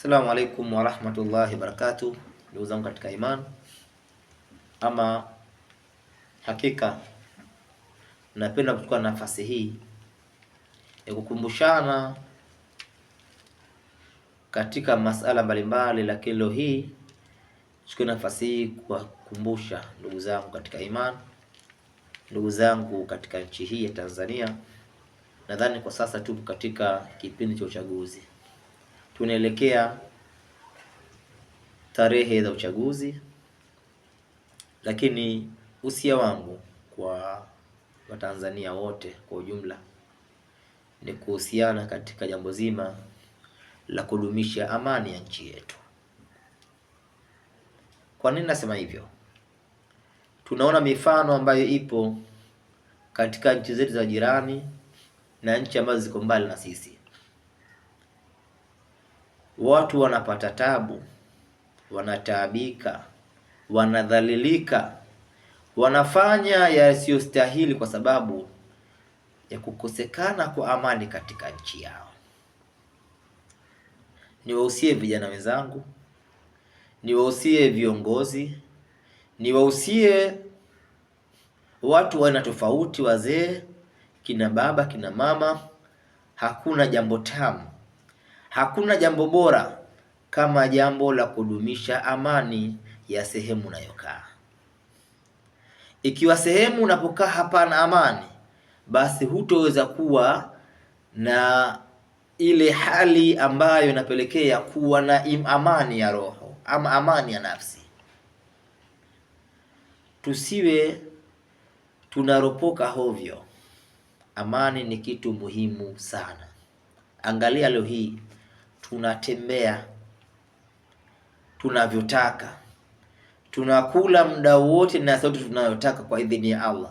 Assalamu alaikum wa rahmatullahi wa barakatuh. Ndugu zangu katika iman, ama hakika napenda kuchukua nafasi hii ya kukumbushana katika masala mbalimbali, lakini leo hii chukua nafasi hii kuwakumbusha ndugu zangu katika iman, ndugu zangu katika nchi hii ya Tanzania. Nadhani kwa sasa tupo katika kipindi cha uchaguzi, tunaelekea tarehe za uchaguzi, lakini usia wangu kwa Watanzania wote kwa ujumla ni kuhusiana katika jambo zima la kudumisha amani ya nchi yetu. Kwa nini nasema hivyo? Tunaona mifano ambayo ipo katika nchi zetu za jirani na nchi ambazo ziko mbali na sisi. Watu wanapata tabu, wanataabika, wanadhalilika, wanafanya yasiyostahili kwa sababu ya kukosekana kwa amani katika nchi yao. Niwahusie vijana wenzangu, niwahusie viongozi, niwahusie watu wana tofauti, wazee, kina baba, kina mama. Hakuna jambo tamu, hakuna jambo bora kama jambo la kudumisha amani ya sehemu unayokaa. Ikiwa sehemu unapokaa hapana amani, basi hutoweza kuwa na ile hali ambayo inapelekea kuwa na amani ya roho ama amani ya nafsi. Tusiwe tunaropoka hovyo. Amani ni kitu muhimu sana. Angalia leo hii tunatembea tunavyotaka, tunakula muda wote na sauti tunayotaka kwa idhini ya Allah,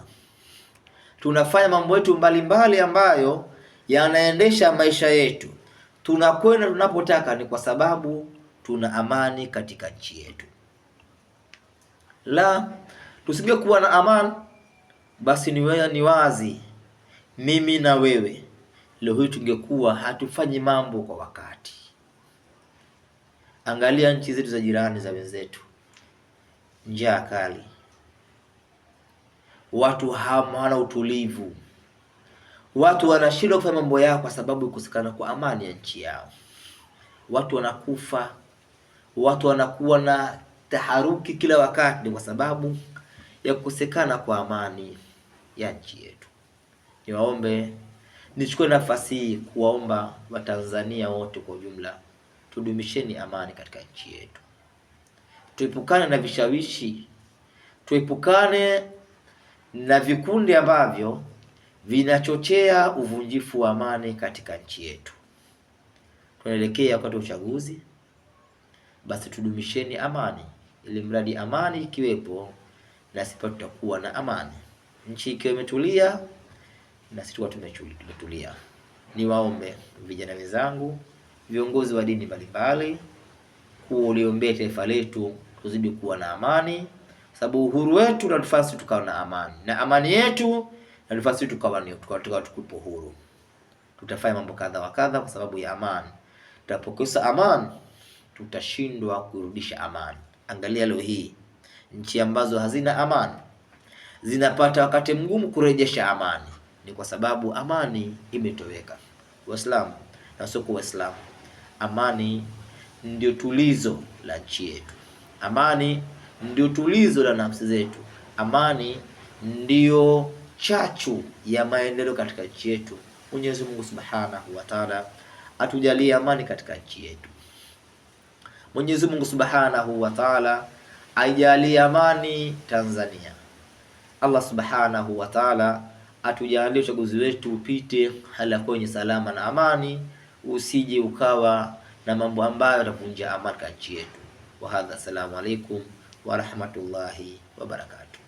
tunafanya mambo yetu mbalimbali ambayo yanaendesha maisha yetu, tunakwenda tunapotaka. Ni kwa sababu tuna amani katika nchi yetu. La tusingekuwa na amani, basi ni wazi mimi na wewe leo hii tungekuwa hatufanyi mambo kwa wakati. Angalia nchi zetu za jirani za wenzetu, njaa kali, watu hawana utulivu, watu wanashindwa kufanya mambo yao kwa sababu kukosekana kwa amani ya nchi yao. Watu wanakufa, watu wanakuwa na taharuki kila wakati, ni kwa sababu ya kukosekana kwa amani ya nchi yetu. Nichukue nafasi hii kuwaomba Watanzania wote kwa ujumla, tudumisheni amani katika nchi yetu. Tuepukane na vishawishi, tuepukane na vikundi ambavyo vinachochea uvunjifu wa amani katika nchi yetu. Tunaelekea wakati wa uchaguzi, basi tudumisheni amani, ili mradi amani ikiwepo na sisi tutakuwa na amani. Nchi ikiwa imetulia na sisi tumetulia. Niwaombe vijana wenzangu, viongozi wa dini mbalimbali, kuoliombea taifa letu tuzidi kuwa na amani, sababu uhuru wetu na nafasi tukawa na amani, na amani yetu na nafasi tukawa tukupo huru. Tutafanya mambo kadha wa kadha kwa sababu ya amani. Tutapokosa amani, tutashindwa kurudisha amani. Angalia leo hii nchi ambazo hazina amani zinapata wakati mgumu kurejesha amani, ni kwa sababu amani imetoweka. Waislamu na sio kwa Waislamu, amani ndio tulizo la nchi yetu. Amani ndio tulizo la nafsi zetu. Amani ndio chachu ya maendeleo katika nchi yetu. Mwenyezi Mungu Subhanahu wa Ta'ala atujalie amani katika nchi yetu. Mwenyezi Mungu Subhanahu wa Ta'ala aijalie amani Tanzania. Allah Subhanahu wa Ta'ala atujalie uchaguzi wetu upite hala kwenye salama na amani, usije ukawa na mambo ambayo yatavunja amani katika nchi yetu. Wa hadha, assalamu alaikum wa rahmatullahi wa barakatuh.